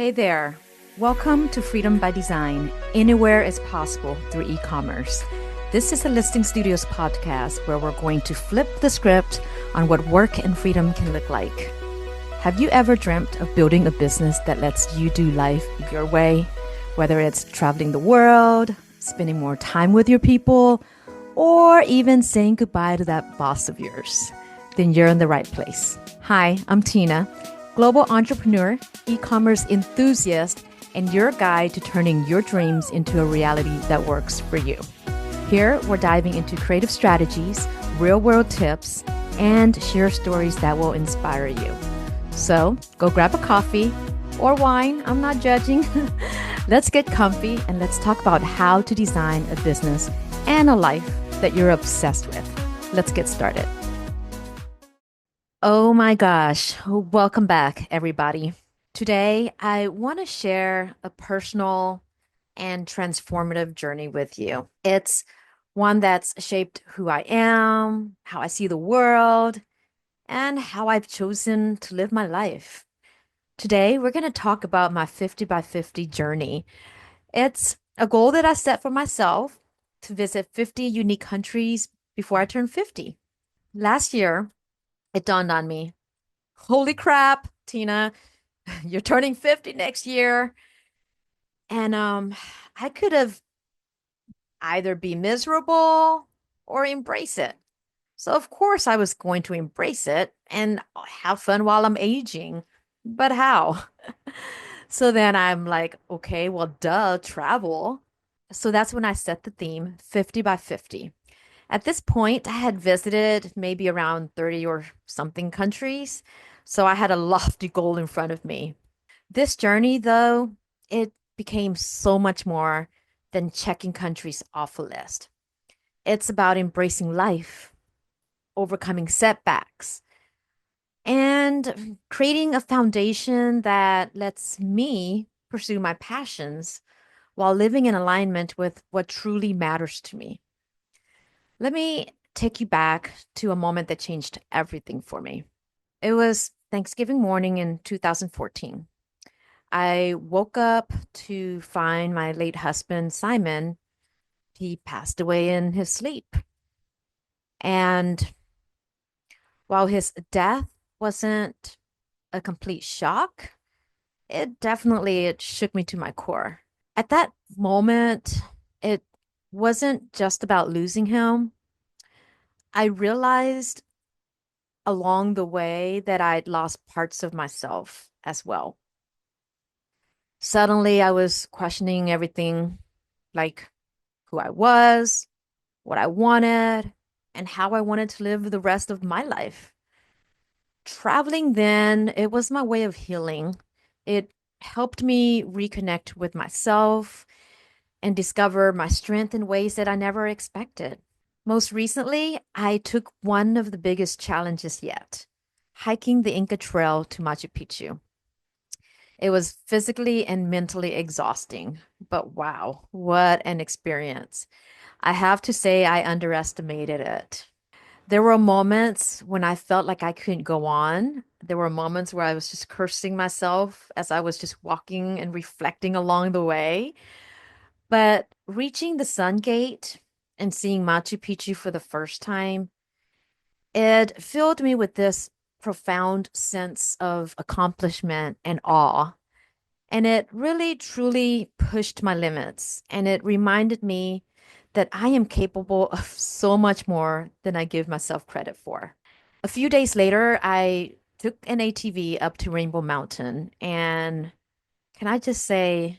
Hey there. Welcome to Freedom by Design. Anywhere is possible through e-commerce. This is a Listing Studios podcast where we're going to flip the script on what work and freedom can look like. Have you ever dreamt of building a business that lets you do life your way? Whether it's traveling the world, spending more time with your people, or even saying goodbye to that boss of yours, then you're in the right place. Hi, I'm Tina, global entrepreneur, e-commerce enthusiast, and your guide to turning your dreams into a reality that works for you. Here, we're diving into creative strategies, real-world tips, and share stories that will inspire you. So go grab a coffee or wine. I'm not judging. Let's get comfy and let's talk about how to design a business and a life that you're obsessed with. Let's get started. Oh my gosh. Welcome back, everybody. Today, I want to share a personal and transformative journey with you. It's one that's shaped who I am, how I see the world, and how I've chosen to live my life. Today, we're going to talk about my 50 by 50 journey. It's a goal that I set for myself to visit 50 unique countries before I turn 50. Last year, it dawned on me, holy crap, Tina, you're turning 50 next year. And I could have either be miserable or embrace it. So of course I was going to embrace it and have fun while I'm aging. But how? So then I'm like, okay, well, duh, travel. So that's when I set the theme 50 by 50. At this point, I had visited maybe around 30 or something countries. So I had a lofty goal in front of me. This journey, though, it became so much more than checking countries off a list. It's about embracing life, overcoming setbacks, and creating a foundation that lets me pursue my passions while living in alignment with what truly matters to me. Let me take you back to a moment that changed everything for me. It was Thanksgiving morning in 2014. I woke up to find my late husband, Simon, he passed away in his sleep. And while his death wasn't a complete shock, it shook me to my core. At that moment, it wasn't just about losing him. I realized along the way that I'd lost parts of myself as well. Suddenly, I was questioning everything, like who I was, what I wanted, and how I wanted to live the rest of my life. Traveling then, it was my way of healing. It helped me reconnect with myself and discover my strength in ways that I never expected. Most recently, I took one of the biggest challenges yet, hiking the Inca Trail to Machu Picchu. It was physically and mentally exhausting, but wow, what an experience. I have to say, I underestimated it. There were moments when I felt like I couldn't go on. There were moments where I was just cursing myself as I was just walking and reflecting along the way. But reaching the Sun Gate and seeing Machu Picchu for the first time, it filled me with this profound sense of accomplishment and awe. And it really, truly pushed my limits. And it reminded me that I am capable of so much more than I give myself credit for. A few days later, I took an ATV up to Rainbow Mountain. And can I just say,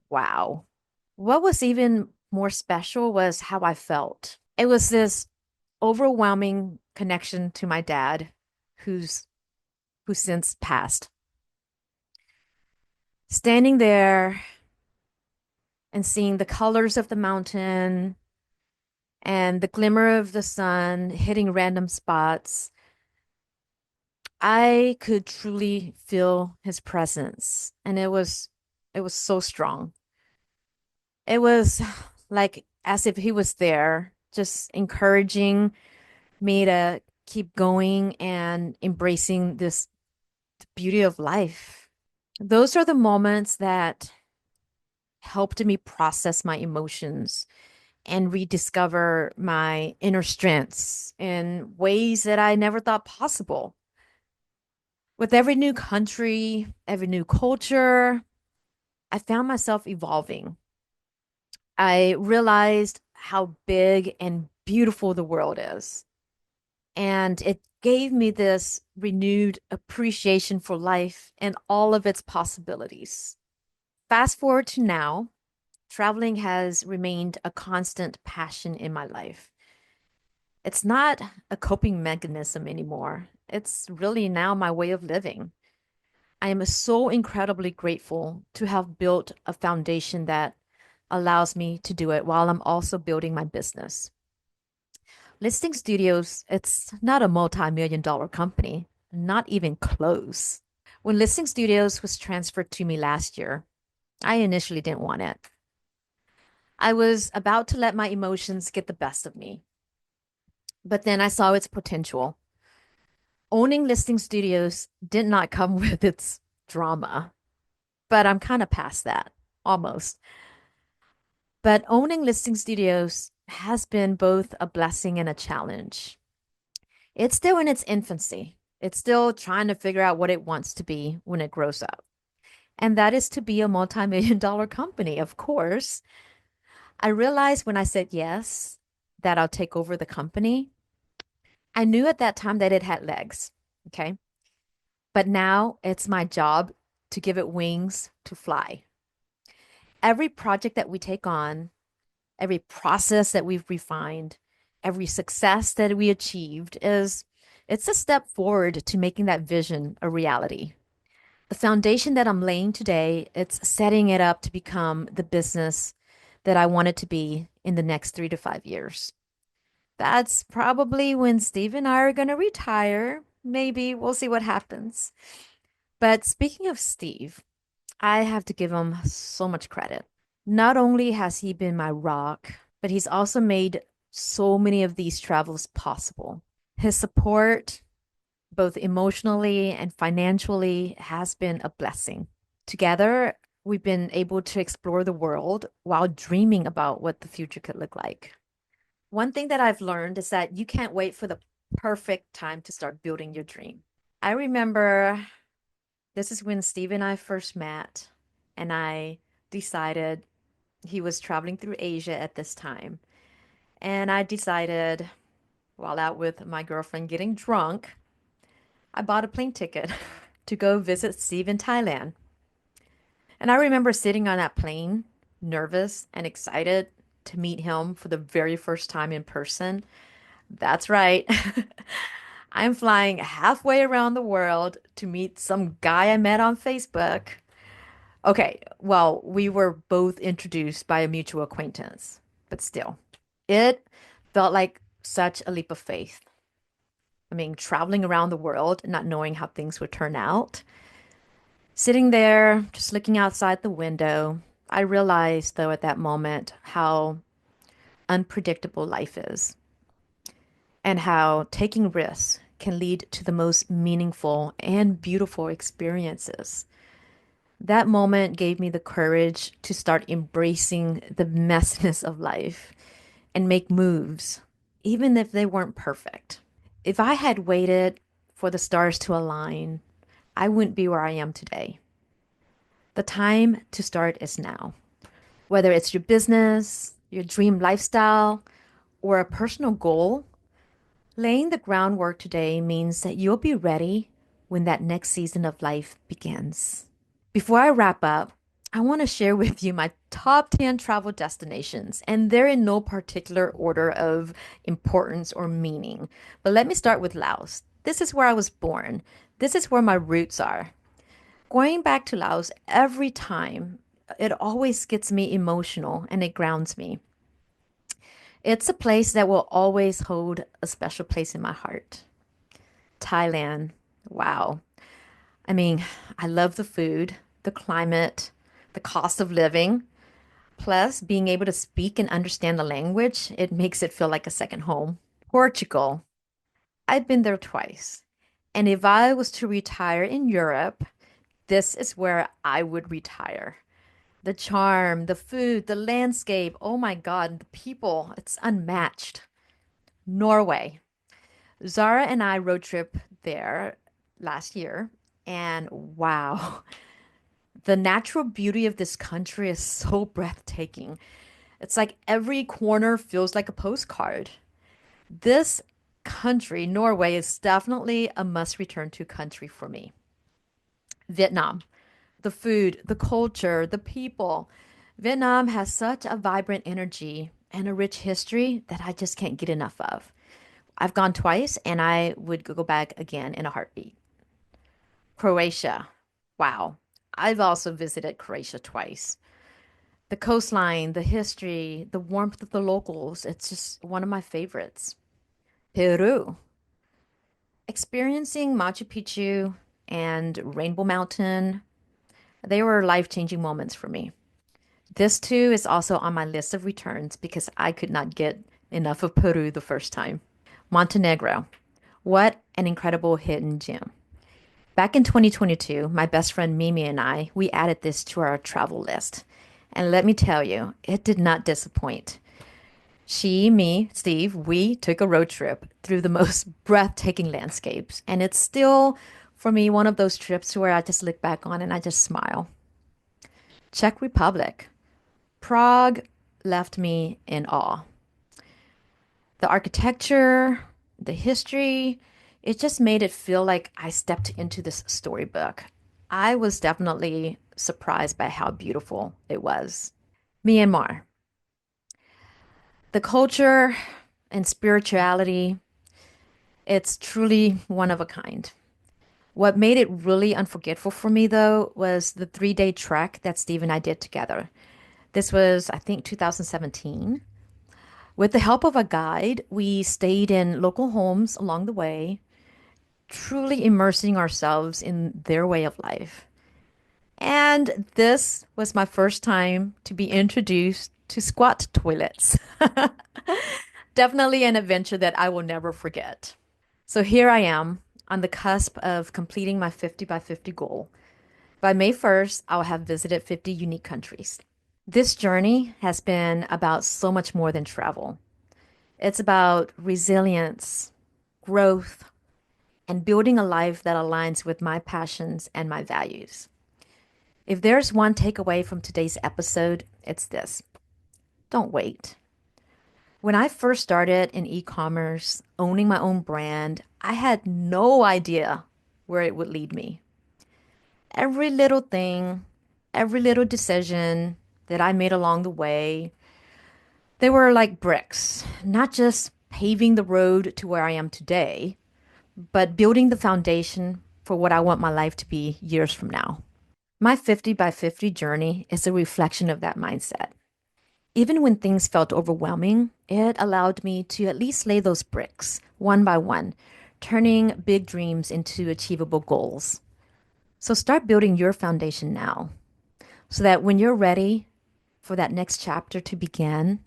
wow. What was even more special was how I felt. It was this overwhelming connection to my dad, who's who since passed. Standing there and seeing the colors of the mountain and the glimmer of the sun hitting random spots, I could truly feel his presence, and it was so strong. It was like as if he was there, just encouraging me to keep going and embracing this beauty of life. Those are the moments that helped me process my emotions and rediscover my inner strengths in ways that I never thought possible. With every new country, every new culture, I found myself evolving. I realized how big and beautiful the world is. And it gave me this renewed appreciation for life and all of its possibilities. Fast forward to now, traveling has remained a constant passion in my life. It's not a coping mechanism anymore. It's really now my way of living. I am so incredibly grateful to have built a foundation that allows me to do it while I'm also building my business. Listing Studios, it's not a multi-million dollar company, not even close. When Listing Studios was transferred to me last year, I initially didn't want it. I was about to let my emotions get the best of me, but then I saw its potential. Owning Listing Studios did not come with its drama, but I'm kind of past that, almost. But owning Listing Studios has been both a blessing and a challenge. It's still in its infancy. It's still trying to figure out what it wants to be when it grows up. And that is to be a multi-million dollar company, of course. I realized when I said yes that I'll take over the company. I knew at that time that it had legs. Okay. But now it's my job to give it wings to fly. Every project that we take on, every process that we've refined, every success that we achieved it's a step forward to making that vision a reality. The foundation that I'm laying today, it's setting it up to become the business that I want it to be in the next 3 to 5 years. That's probably when Steve and I are going to retire. Maybe we'll see what happens. But speaking of Steve, I have to give him so much credit. Not only has he been my rock, but he's also made so many of these travels possible. His support, both emotionally and financially, has been a blessing. Together, we've been able to explore the world while dreaming about what the future could look like. One thing that I've learned is that you can't wait for the perfect time to start building your dream. I remember this is when Steve and I first met, and I decided he was traveling through Asia at this time. And I decided, while out with my girlfriend getting drunk, I bought a plane ticket to go visit Steve in Thailand. And I remember sitting on that plane, nervous and excited to meet him for the very first time in person. That's right. I'm flying halfway around the world to meet some guy I met on Facebook. Okay, well, we were both introduced by a mutual acquaintance, but still, it felt like such a leap of faith. I mean, traveling around the world, not knowing how things would turn out. Sitting there, just looking outside the window, I realized, though, at that moment, how unpredictable life is and how taking risks can lead to the most meaningful and beautiful experiences. That moment gave me the courage to start embracing the messiness of life and make moves, even if they weren't perfect. If I had waited for the stars to align, I wouldn't be where I am today. The time to start is now. Whether it's your business, your dream lifestyle, or a personal goal, laying the groundwork today means that you'll be ready when that next season of life begins. Before I wrap up, I want to share with you my top 10 travel destinations, and they're in no particular order of importance or meaning. But let me start with Laos. This is where I was born. This is where my roots are. Going back to Laos every time, it always gets me emotional and it grounds me. It's a place that will always hold a special place in my heart. Thailand. Wow. I mean, I love the food, the climate, the cost of living. Plus, being able to speak and understand the language, it makes it feel like a second home. Portugal. I've been there twice. And if I was to retire in Europe, this is where I would retire. The charm, the food, the landscape. Oh my God, the people, it's unmatched. Norway. Zara and I road trip there last year, and wow, the natural beauty of this country is so breathtaking. It's like every corner feels like a postcard. This country, Norway, is definitely a must return to country for me. Vietnam, the food, the culture, the people. Vietnam has such a vibrant energy and a rich history that I just can't get enough of. I've gone twice and I would go back again in a heartbeat. Croatia. Wow. I've also visited Croatia twice. The coastline, the history, the warmth of the locals, it's just one of my favorites. Peru. Experiencing Machu Picchu and Rainbow Mountain, they were life-changing moments for me. This too is also on my list of returns because I could not get enough of Peru the first time. Montenegro. What an incredible hidden gem. Back in 2022, my best friend Mimi and I, we added this to our travel list. And let me tell you, it did not disappoint. She, me, Steve, we took a road trip through the most breathtaking landscapes. And it's still, for me, one of those trips where I just look back on and I just smile. Czech Republic. Prague left me in awe. The architecture, the history, it just made it feel like I stepped into this storybook. I was definitely surprised by how beautiful it was. Myanmar. The culture and spirituality, it's truly one of a kind. What made it really unforgettable for me, though, was the 3-day trek that Steve and I did together. This was, I think, 2017. With the help of a guide, we stayed in local homes along the way, truly immersing ourselves in their way of life. And this was my first time to be introduced to squat toilets. Definitely an adventure that I will never forget. So here I am on the cusp of completing my 50 by 50 goal. By May 1st, I'll have visited 50 unique countries. This journey has been about so much more than travel. It's about resilience, growth, and building a life that aligns with my passions and my values. If there's one takeaway from today's episode, it's this. Don't wait. When I first started in e-commerce, owning my own brand, I had no idea where it would lead me. Every little thing, every little decision that I made along the way, they were like bricks, not just paving the road to where I am today, but building the foundation for what I want my life to be years from now. My 50 by 50 journey is a reflection of that mindset. Even when things felt overwhelming, it allowed me to at least lay those bricks one by one, turning big dreams into achievable goals. So start building your foundation now so that when you're ready for that next chapter to begin,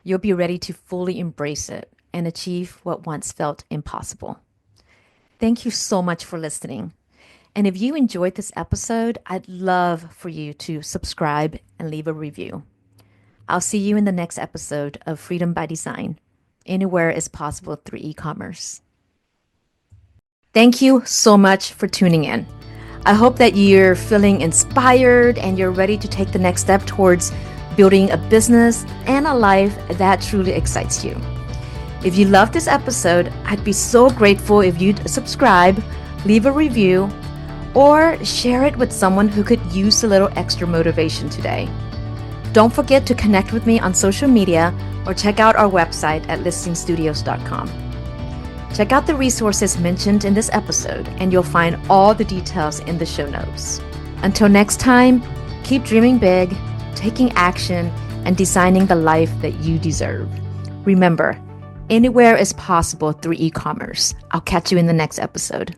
you'll be ready to fully embrace it and achieve what once felt impossible. Thank you so much for listening. And if you enjoyed this episode, I'd love for you to subscribe and leave a review. I'll see you in the next episode of Freedom by Design, anywhere is possible through e-commerce. Thank you so much for tuning in. I hope that you're feeling inspired and you're ready to take the next step towards building a business and a life that truly excites you. If you loved this episode, I'd be so grateful if you'd subscribe, leave a review, or share it with someone who could use a little extra motivation today. Don't forget to connect with me on social media or check out our website at listingstudios.com. Check out the resources mentioned in this episode and you'll find all the details in the show notes. Until next time, keep dreaming big, taking action, and designing the life that you deserve. Remember, anywhere is possible through e-commerce. I'll catch you in the next episode.